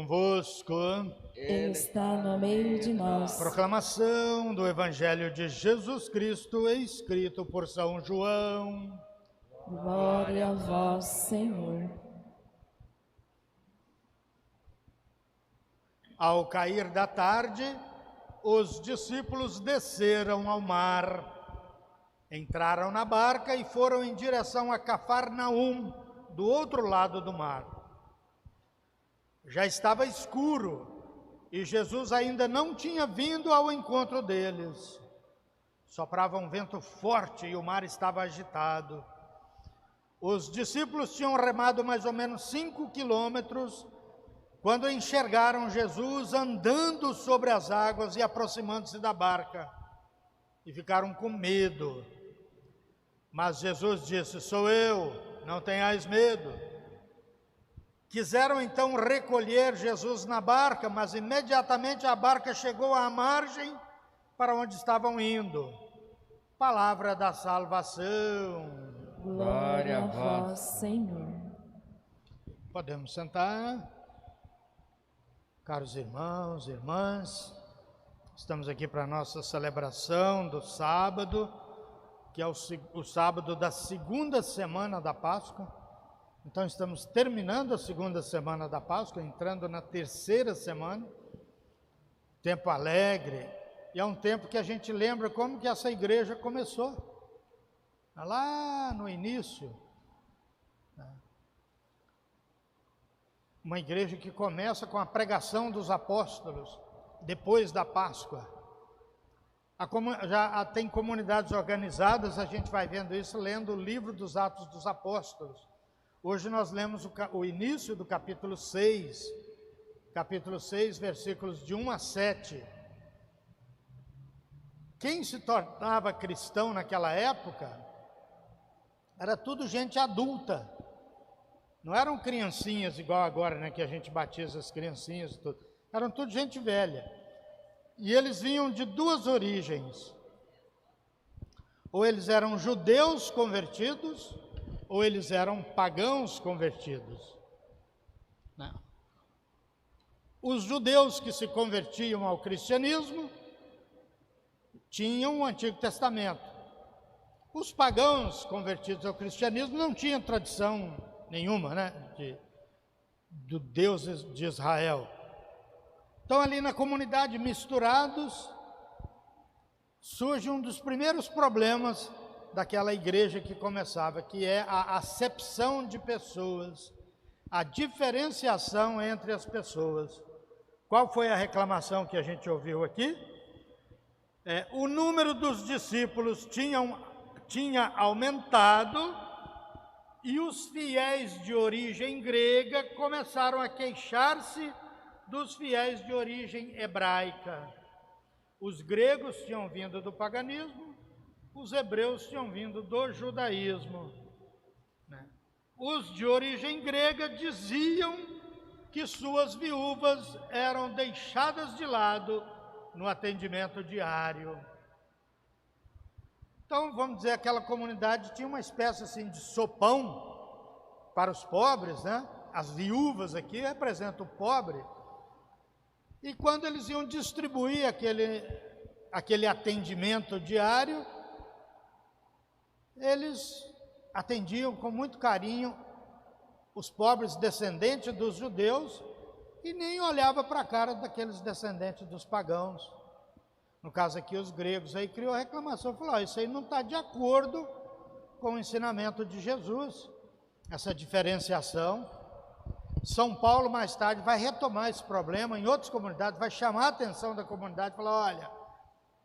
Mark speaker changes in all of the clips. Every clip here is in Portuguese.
Speaker 1: convosco.
Speaker 2: Ele está no meio de nós.
Speaker 1: Proclamação do Evangelho de Jesus Cristo, escrito por São João.
Speaker 2: Glória a vós, Senhor.
Speaker 1: Ao cair da tarde, os discípulos desceram ao mar, entraram na barca e foram em direção a Cafarnaum, do outro lado do mar. Já estava escuro e Jesus ainda não tinha vindo ao encontro deles. Soprava um vento forte e o mar estava agitado. Os discípulos tinham remado mais ou menos 5 quilômetros quando enxergaram Jesus andando sobre as águas e aproximando-se da barca, e ficaram com medo. Mas Jesus disse: sou eu, não tenhais medo. Quiseram então recolher Jesus na barca, mas imediatamente a barca chegou à margem para onde estavam indo. Palavra da salvação.
Speaker 2: Glória a vós, Senhor.
Speaker 1: Podemos sentar. Caros irmãos e irmãs, estamos aqui para a nossa celebração do sábado, que é o sábado da segunda semana da Páscoa. Então estamos terminando a segunda semana da Páscoa, entrando na terceira semana. Tempo alegre, e é um tempo que a gente lembra como que essa igreja começou, lá no início. Uma igreja que começa com a pregação dos apóstolos, depois da Páscoa. Já tem comunidades organizadas, a gente vai vendo isso lendo o livro dos Atos dos Apóstolos. Hoje nós lemos o início do capítulo 6, versículos de 1 a 7. Quem se tornava cristão naquela época era tudo gente adulta. Não eram criancinhas igual agora, né, que a gente batiza as criancinhas e tudo. Eram tudo gente velha. E eles vinham de duas origens. Ou eles eram judeus convertidos, ou eles eram pagãos convertidos. Não. Os judeus que se convertiam ao cristianismo tinham o Antigo Testamento. Os pagãos convertidos ao cristianismo não tinham tradição nenhuma, né, do Deus de Israel. Então ali na comunidade, misturados, surge um dos primeiros problemas daquela igreja que começava, que é a acepção de pessoas, a diferenciação entre as pessoas. Qual foi a reclamação que a gente ouviu aqui? O número dos discípulos tinha aumentado, e os fiéis de origem grega começaram a queixar-se dos fiéis de origem hebraica. Os gregos tinham vindo do paganismo, os hebreus tinham vindo do judaísmo. Os de origem grega diziam que suas viúvas eram deixadas de lado no atendimento diário. Então, vamos dizer, aquela comunidade tinha uma espécie assim de sopão para os pobres, né? As viúvas aqui representam o pobre. E quando eles iam distribuir aquele atendimento diário, eles atendiam com muito carinho os pobres descendentes dos judeus e nem olhava para a cara daqueles descendentes dos pagãos. No caso aqui, os gregos, aí criou a reclamação, falou: isso aí não está de acordo com o ensinamento de Jesus, essa diferenciação. São Paulo, mais tarde, vai retomar esse problema em outras comunidades, vai chamar a atenção da comunidade e falar: olha,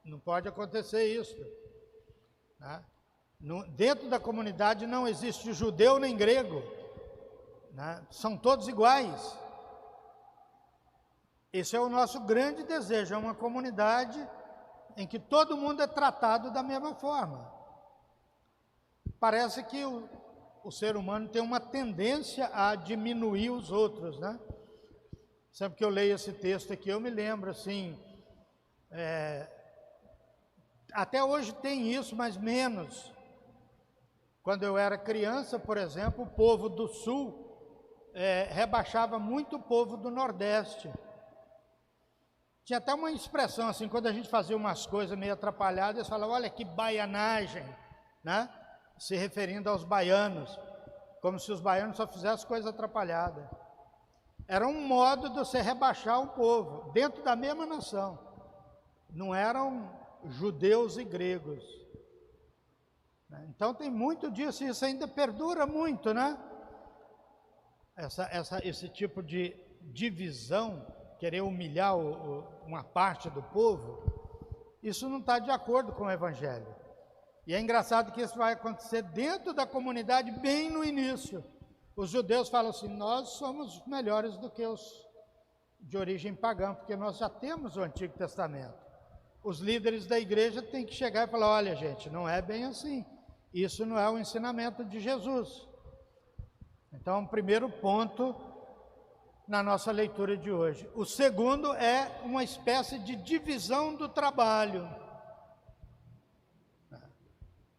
Speaker 1: não pode acontecer isso. Né? Dentro da comunidade não existe judeu nem grego, né? São todos iguais. Esse é o nosso grande desejo, é uma comunidade em que todo mundo é tratado da mesma forma. Parece que o ser humano tem uma tendência a diminuir os outros, né? Sempre que eu leio esse texto aqui, eu me lembro assim, até hoje tem isso, mas menos. Quando eu era criança, por exemplo, o povo do sul rebaixava muito o povo do Nordeste. Tinha até uma expressão assim, quando a gente fazia umas coisas meio atrapalhadas, eles falavam, olha que baianagem, né? Se referindo aos baianos, como se os baianos só fizessem coisa atrapalhada. Era um modo de você rebaixar o povo, dentro da mesma nação. Não eram judeus e gregos. Então tem muito disso, e isso ainda perdura muito, né? Esse tipo de divisão, querer humilhar uma parte do povo, isso não está de acordo com o Evangelho. E é engraçado que isso vai acontecer dentro da comunidade bem no início. Os judeus falam assim, nós somos melhores do que os de origem pagã, porque nós já temos o Antigo Testamento. Os líderes da igreja têm que chegar e falar, olha gente, não é bem assim. Isso não é o ensinamento de Jesus. Então, primeiro ponto na nossa leitura de hoje. O segundo é uma espécie de divisão do trabalho.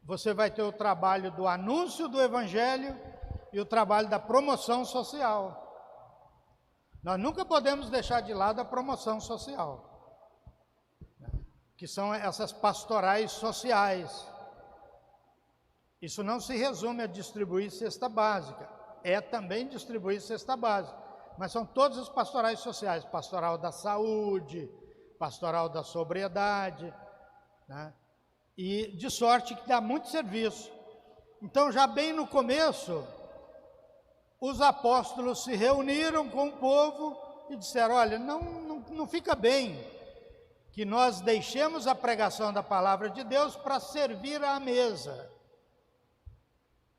Speaker 1: Você vai ter o trabalho do anúncio do Evangelho e o trabalho da promoção social. Nós nunca podemos deixar de lado a promoção social, que são essas pastorais sociais. Isso não se resume a distribuir cesta básica, é também distribuir cesta básica, mas são todas as pastorais sociais, pastoral da saúde, pastoral da sobriedade, né? E de sorte que dá muito serviço. Então, já bem no começo, os apóstolos se reuniram com o povo e disseram, olha, não fica bem que nós deixemos a pregação da palavra de Deus para servir à mesa,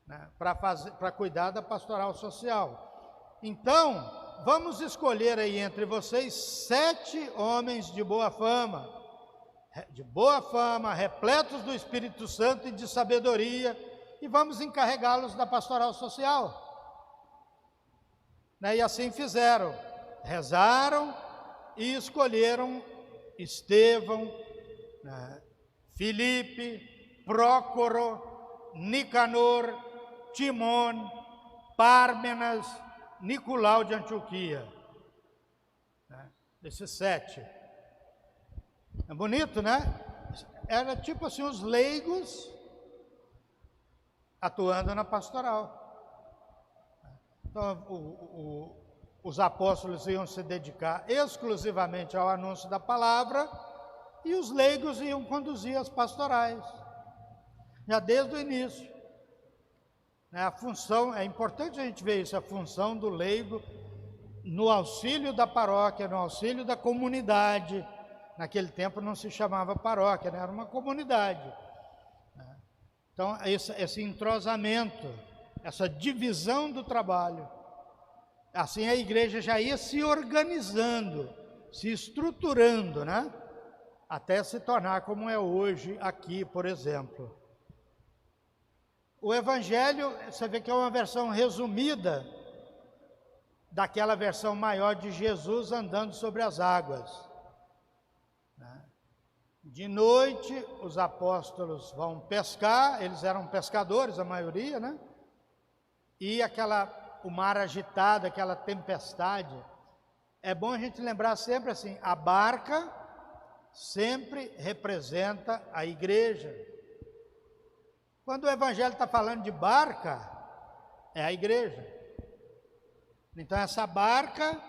Speaker 1: né, para cuidar da pastoral social. Então, vamos escolher aí entre vocês 7 homens de boa fama, repletos do Espírito Santo e de sabedoria, e vamos encarregá-los da pastoral social. E assim fizeram, rezaram e escolheram Estevão, Filipe, Prócoro, Nicanor, Timon, Pármenas, Nicolau de Antioquia. Desses 7. É bonito, né? Era tipo assim, os leigos atuando na pastoral. Então, os apóstolos iam se dedicar exclusivamente ao anúncio da palavra e os leigos iam conduzir as pastorais, já desde o início. A função, é importante a gente ver isso, a função do leigo no auxílio da paróquia, no auxílio da comunidade. Naquele tempo não se chamava paróquia, né? Era uma comunidade. Então, esse entrosamento, essa divisão do trabalho, assim a igreja já ia se organizando, se estruturando, né? Até se tornar como é hoje aqui, por exemplo. O Evangelho, você vê que é uma versão resumida daquela versão maior de Jesus andando sobre as águas. De noite, os apóstolos vão pescar, eles eram pescadores, a maioria, né? E o mar agitado, aquela tempestade. É bom a gente lembrar sempre assim, a barca sempre representa a igreja. Quando o Evangelho está falando de barca, é a igreja. Então essa barca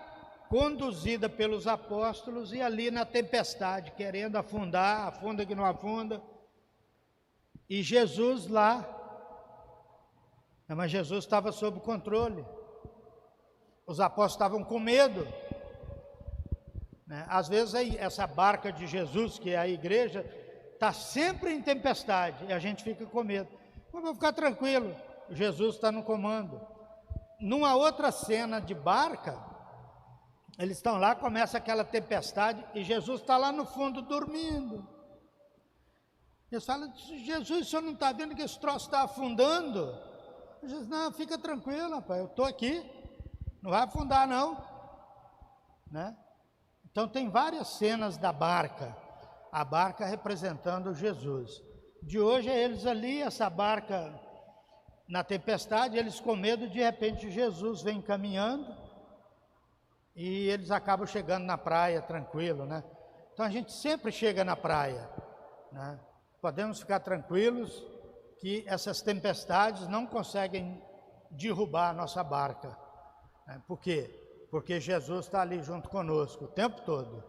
Speaker 1: conduzida pelos apóstolos e ali na tempestade, querendo afundar, afunda que não afunda, e Jesus lá, mas Jesus estava sob controle, os apóstolos estavam com medo, né? Às vezes essa barca de Jesus, que é a igreja, está sempre em tempestade, e a gente fica com medo, mas vou ficar tranquilo, Jesus está no comando. Numa outra cena de barca, eles estão lá, começa aquela tempestade e Jesus está lá no fundo dormindo. Eles falam, Jesus, o senhor não está vendo que esse troço está afundando? Jesus, não, fica tranquilo, rapaz, eu estou aqui, não vai afundar não. Né? Então tem várias cenas da barca, a barca representando Jesus. De hoje é eles ali, essa barca na tempestade, eles com medo, de repente Jesus vem caminhando e eles acabam chegando na praia tranquilo, né? Então a gente sempre chega na praia, né? Podemos ficar tranquilos que essas tempestades não conseguem derrubar a nossa barca, né? Por quê? Porque Jesus está ali junto conosco o tempo todo,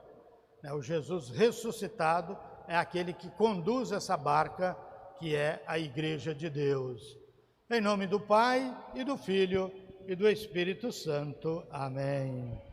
Speaker 1: né? O Jesus ressuscitado é aquele que conduz essa barca, que é a Igreja de Deus. Em nome do Pai, e do Filho, e do Espírito Santo. Amém.